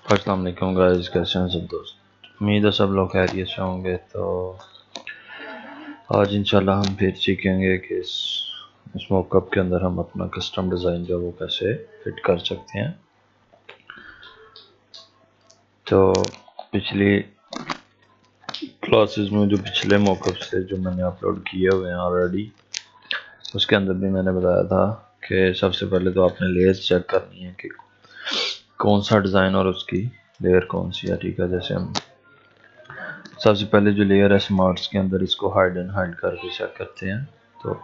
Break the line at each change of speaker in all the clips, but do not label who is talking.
السلام علیکم گائز، کیسے ہیں سب دوست؟ امید ہے سب لوگ خیریت سے ہوں گے۔ تو آج انشاءاللہ ہم پھر سیکھیں گے کہ اس موک اپ کے اندر ہم اپنا کسٹم ڈیزائن جو وہ کیسے فٹ کر سکتے ہیں۔ تو پچھلی کلاسز میں جو پچھلے موک اپ سے جو میں نے اپلوڈ کیے ہوئے ہیں آلریڈی، اس کے اندر بھی میں نے بتایا تھا کہ سب سے پہلے تو آپ نے لیئر چیک کرنی ہے کہ کون سا ڈیزائن اور اس کی لیئر کون سی ہے۔ ٹھیک ہے، جیسے ہم سب سے پہلے جو لیئر ہے سمارٹس کے اندر، اس کو ہائڈ اینڈ ہائڈ کر کے چیک کرتے ہیں۔ تو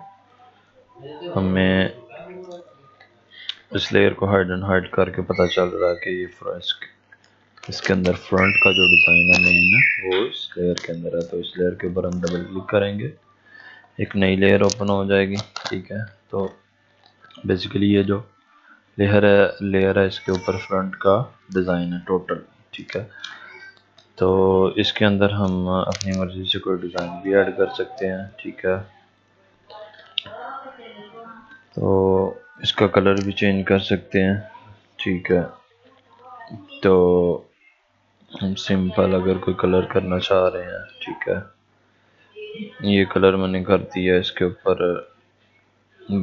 ہمیں اس لیئر کو ہائڈ اینڈ ہائڈ کر کے پتہ چل رہا ہے کہ یہ اس کے اندر فرنٹ کا جو ڈیزائن ہے مین ہے وہ اس لیئر کے اندر ہے۔ تو اس لیئر کے اوپر ہم ڈبل کلک کریں گے، ایک نئی لیئر اوپن ہو جائے گی۔ ٹھیک ہے، تو بیسیکلی یہ جو لیئر ہے اس کے اوپر فرنٹ کا ڈیزائن ہے ٹوٹل۔ ٹھیک ہے، تو اس کے اندر ہم اپنی مرضی سے کوئی ڈیزائن بھی ایڈ کر سکتے ہیں۔ ٹھیک ہے، تو اس کا کلر بھی چینج کر سکتے ہیں۔ ٹھیک ہے، تو ہم سمپل اگر کوئی کلر کرنا چاہ رہے ہیں، ٹھیک ہے، یہ کلر میں نے کر دیا، اس کے اوپر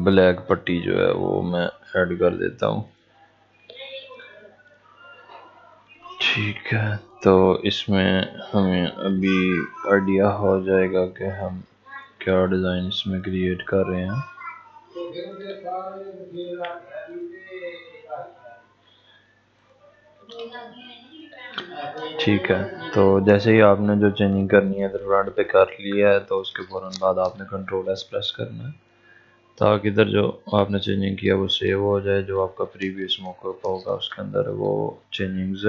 بلیک پٹی جو ہے وہ میں ایڈ کر دیتا ہوں۔ ٹھیک ہے، تو اس میں ہمیں ابھی آئیڈیا ہو جائے گا کہ ہم کیا ڈیزائن اس میں کریٹ کر رہے ہیں۔ ٹھیک ہے، تو جیسے ہی آپ نے جو چینجنگ کرنی ہے فرنٹ پہ کر لیا ہے، تو اس کے فوراً بعد آپ نے کنٹرول ایس پریس کرنا ہے تاکہ ادھر جو آپ نے چینجنگ کیا وہ سیو ہو جائے۔ جو آپ کا پریویس موک اپ ہوگا اس کے اندر وہ چینجنگز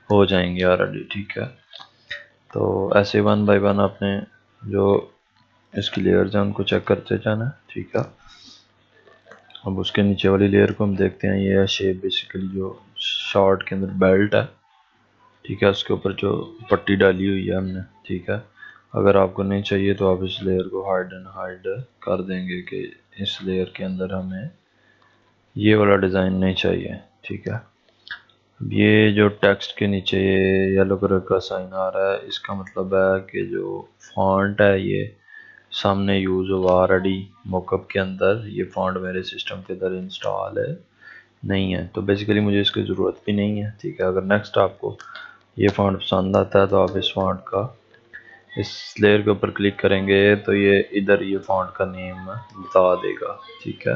ہو جائیں گی آلریڈی۔ ٹھیک ہے، تو ایسے ون بائی ون آپ نے جو اس کی لیئرز ہیں ان کو چیک کرتے جانا ہے۔ ٹھیک ہے، اب اس کے نیچے والی لیئر کو ہم دیکھتے ہیں، یہ ہے شیپ بیسیکلی جو شارٹ کے اندر بیلٹ ہے۔ ٹھیک ہے، اس کے اوپر جو پٹی ڈالی ہوئی ہے ہم نے۔ ٹھیک ہے، اگر آپ کو نہیں چاہیے تو آپ اس لیئر کو ہائڈ اینڈ ہائڈ کر دیں گے کہ اس لیئر کے اندر ہمیں یہ والا ڈیزائن نہیں چاہیے۔ ٹھیک ہے، اب یہ جو ٹیکسٹ کے نیچے یہ یلو کلر کا سائن آ رہا ہے، اس کا مطلب ہے کہ جو فونٹ ہے یہ سامنے یوز ہوا آلریڈی موک اپ کے اندر، یہ فونٹ میرے سسٹم کے اندر انسٹال ہے نہیں ہے، تو بیسیکلی مجھے اس کی ضرورت بھی نہیں ہے۔ ٹھیک ہے، اگر نیکسٹ آپ کو یہ فونٹ پسند آتا ہے تو آپ اس فونٹ کا اس لیئر کے اوپر کلک کریں گے تو یہ ادھر یہ فونٹ کا نیم بتا دے گا۔ ٹھیک ہے،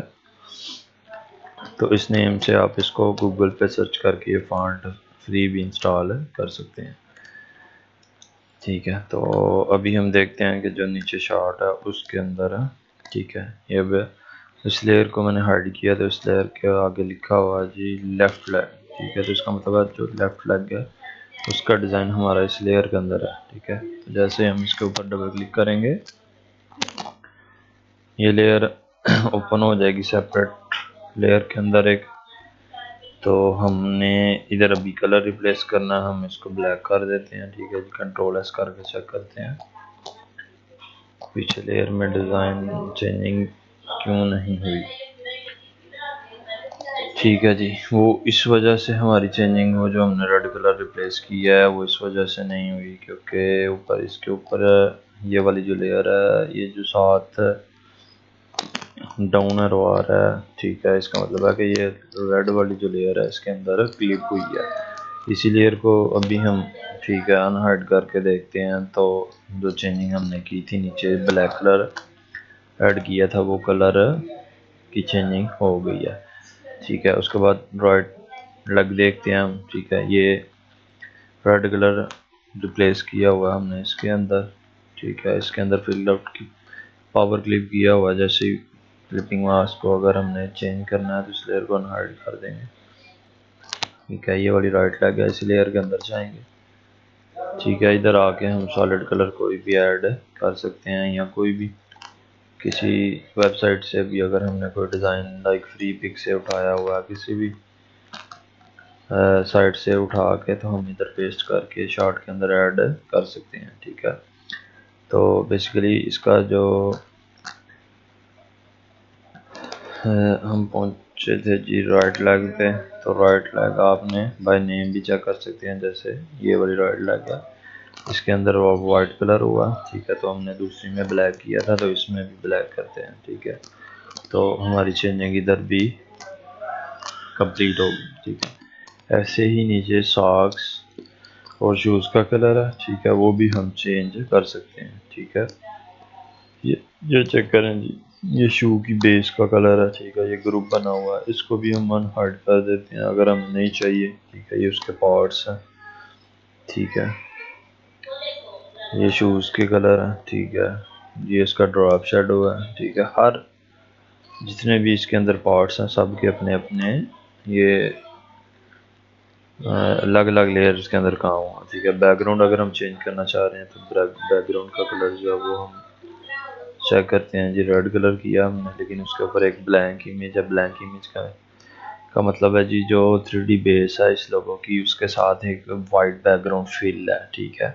تو اس نیم سے آپ اس کو گوگل پہ سرچ کر کے یہ فونٹ فری بھی انسٹال کر سکتے ہیں۔ ٹھیک ہے، تو ابھی ہم دیکھتے ہیں کہ جو نیچے شارٹ ہے اس کے اندر ہے۔ ٹھیک ہے، یہ اس لیئر کو میں نے ہائڈ کیا تو اس لیئر کے آگے لکھا ہوا جی لیفٹ لیگ۔ ٹھیک ہے، تو اس کا مطلب ہے جو لیفٹ لیگ ہے اس کا ڈیزائن ہمارا اس لیئر کے اندر ہے۔ ٹھیک ہے، تو جیسے ہم اس کے اوپر ڈبل کلک کریں گے یہ لیئر اوپن ہو جائے گی سیپریٹ لیئر کے اندر ایک۔ تو ہم نے ادھر ابھی کلر ریپلیس کرنا ہے، ہم اس کو بلیک کر دیتے ہیں۔ ٹھیک ہے، کنٹرول ایس کر کے چیک کرتے ہیں پیچھے لیئر میں ڈیزائن چینجنگ کیوں نہیں ہوئی۔ ٹھیک ہے جی، وہ اس وجہ سے ہماری چینجنگ وہ جو ہم نے ریڈ کلر ریپلیس کیا ہے وہ اس وجہ سے نہیں ہوئی کیونکہ اس کے اوپر یہ والی جو لیئر ہے یہ جو ساتھ ڈاؤن ایرو آ رہا ہے۔ ٹھیک ہے، اس کا مطلب ہے کہ یہ ریڈ والی جو لیئر ہے اس کے اندر کلپ ہوئی ہے، اسی لیئر کو ابھی ہم ٹھیک ہے ان ہائڈ کر کے دیکھتے ہیں تو جو چینجنگ ہم نے کی تھی نیچے بلیک کلر ایڈ کیا تھا وہ کلر کی چینجنگ ہو گئی ہے۔ ٹھیک ہے، اس کے بعد رائٹ لگ دیکھتے ہیں ہم۔ ٹھیک ہے، یہ ریڈ کلر ریپلیس کیا ہوا ہم نے اس کے اندر۔ ٹھیک ہے، اس کے اندر فل آؤٹ کی پاور کلپ کیا ہوا، جیسے کلپنگ ماسک کو اگر ہم نے چینج کرنا ہے تو اس لیئر کو انہائڈ کر دیں گے۔ ٹھیک ہے، یہ والی رائٹ لگ ہے اس لیئر کے اندر جائیں گے۔ ٹھیک ہے، ادھر آ کے ہم سالڈ کلر کوئی بھی ایڈ کر سکتے ہیں یا کوئی بھی کسی ویب سائٹ سے بھی اگر ہم نے کوئی ڈیزائن لائک فری پک سے اٹھایا ہوا کسی بھی سائٹ سے اٹھا کے تو ہم ادھر پیسٹ کر کے شارٹ کے اندر ایڈ کر سکتے ہیں۔ ٹھیک ہے، تو بیسیکلی اس کا جو ہم پہنچ پہنچے تھے جی رائٹ لیگ پہ. تو رائٹ لیگ آپ نے بائی نیم بھی چیک کر سکتے ہیں، جیسے یہ والی رائٹ لیگ ہے، اس کے اندر وہ وائٹ کلر ہوا، ٹھیک ہے. تو ہم نے دوسری میں بلیک کیا تھا، تو اس میں بھی بلیک کرتے ہیں، ٹھیک ہے. تو ہماری چینجنگ ادھر بھی کمپلیٹ ہوگی، ٹھیک ہے. ایسے ہی نیچے ساکس اور شوز کا کلر ہے، ٹھیک ہے، وہ بھی ہم چینج کر سکتے ہیں، ٹھیک ہے. یہ چیک کریں جی، یہ شو کی بیس کا کلر ہے، ٹھیک ہے. یہ گروپ بنا ہوا ہے، اس کو بھی ہم ان ہائڈ کر دیتے ہیں اگر ہم نہیں چاہیے، ٹھیک ہے. یہ اس کے پارٹس ہیں، ٹھیک ہے. یہ شوز کے کلر ہیں، ٹھیک ہے. یہ اس کا ڈراپ شیڈو ہے، ٹھیک ہے. ہر جتنے بھی اس کے اندر پارٹس ہیں سب کے اپنے اپنے یہ الگ الگ لیئرز کے اندر کام ہوا، ٹھیک ہے. بیک گراؤنڈ اگر ہم چینج کرنا چاہ رہے ہیں تو بیک گراؤنڈ کا کلر جو ہے وہ ہم چیک کرتے ہیں جی. ریڈ کلر کیا ہم نے، لیکن اس کے اوپر ایک بلینک امیج ہے. بلینک امیج کا مطلب ہے جی جو 3D بیس ہے اس لوگوں کی، اس کے ساتھ ایک وائٹ بیک گراؤنڈ فل ہے، ٹھیک ہے.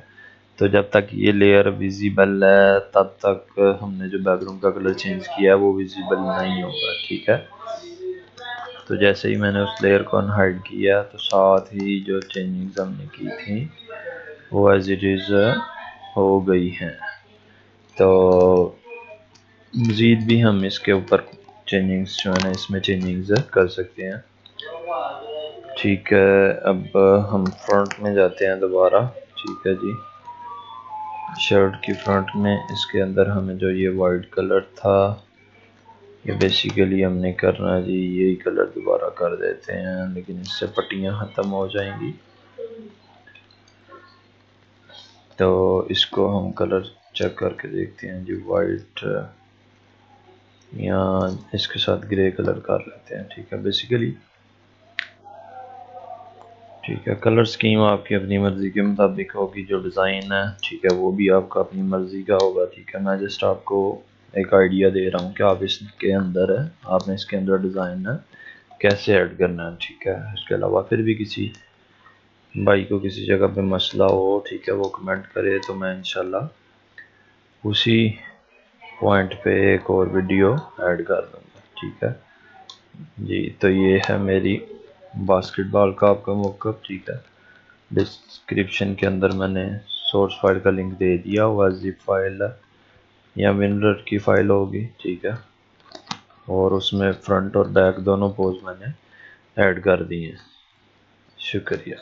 تو جب تک یہ لیئر ویزیبل ہے تب تک ہم نے جو بیک گراؤنڈ کا کلر چینج کیا ہے وہ ویزیبل نہیں ہوگا، ٹھیک ہے. تو جیسے ہی میں نے اس لیئر کو انہائڈ کیا تو ساتھ ہی جو چینجنگز ہم نے کی تھیں وہ ایز اٹ از ہو گئی ہیں. تو مزید بھی ہم اس کے اوپر چینجنگز جو ہے نا اس میں چینجنگز کر سکتے ہیں، ٹھیک ہے. اب ہم فرنٹ میں جاتے ہیں دوبارہ، ٹھیک ہے جی. شرٹ کی فرنٹ میں اس کے اندر ہمیں جو یہ وائٹ کلر تھا یہ بیسیکلی ہم نے کرنا ہے جی یہی کلر دوبارہ کر دیتے ہیں، لیکن اس سے پٹیاں ختم ہو جائیں گی. تو اس کو ہم کلر چیک کر کے دیکھتے ہیں جی. وائٹ یا اس کے ساتھ گرے کلر کر لیتے ہیں، ٹھیک ہے. بیسیکلی ٹھیک ہے، کلر سکیم آپ کی اپنی مرضی کے مطابق ہوگی. جو ڈیزائن ہے ٹھیک ہے وہ بھی آپ کا اپنی مرضی کا ہوگا، ٹھیک ہے. میں جسٹ آپ کو ایک آئیڈیا دے رہا ہوں کہ آپ اس کے اندر ہے، آپ نے اس کے اندر ڈیزائن ہے کیسے ایڈ کرنا ہے، ٹھیک ہے. اس کے علاوہ پھر بھی کسی بھائی کو کسی جگہ پہ مسئلہ ہو، ٹھیک ہے، وہ کمنٹ کرے تو میں انشاءاللہ اسی پوائنٹ پہ ایک اور ویڈیو ایڈ کر دوں گا، ٹھیک ہے جی. تو یہ ہے میری باسکٹ بال کا آپ کا موقف، ٹھیک ہے. ڈسکرپشن کے اندر میں نے سورس فائل کا لنک دے دیا ہوا، زپ فائل ہے یا ونرر کی فائل ہوگی، ٹھیک ہے. اور اس میں فرنٹ اور بیک دونوں پوز میں نے ایڈ کر دی ہیں. شکریہ.